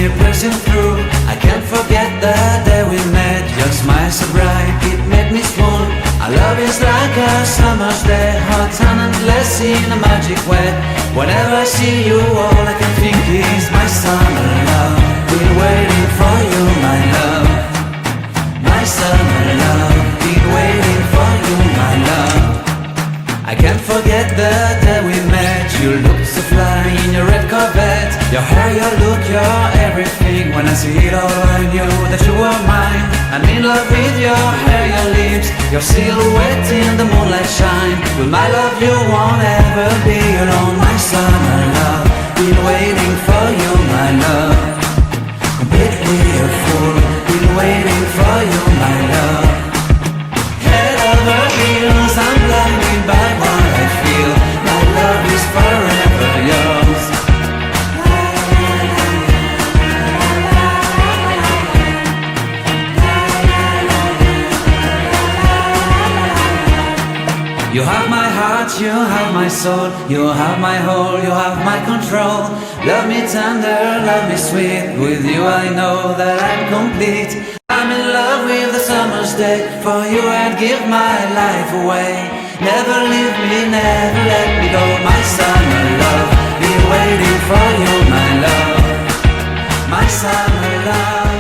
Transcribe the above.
me piercing through. I can't forget the day we met. Your smile so bright, it made me swoon. Our love is like a summer's day, hot and endless in a magic way. Whenever I see you, all I can think is my summer love. Been waiting for you, my love. My summer love. Been waiting for you, my love. I can't forget the day we met. You looked so fly in your red Corvette. Your hair, your look, your everything. When I see it all, I knew that you were mine. I'm in love with your hair, your lips, your silhouette in the moonlight shine. With my love you won't ever be alone. My summer love, been waiting for you, my love. Completely a fool, been waiting for you, my love. Head over heels, I'm blinded by what I feel. My love is forever yours. You have my heart, you have my soul, you have my whole, you have my control. Love me tender, love me sweet. With you I know that I'm complete. I'm in love with the summer's day. For you I'd give my life away. Never leave me, never let me go. My summer love, been waiting for you, my love. My summer love.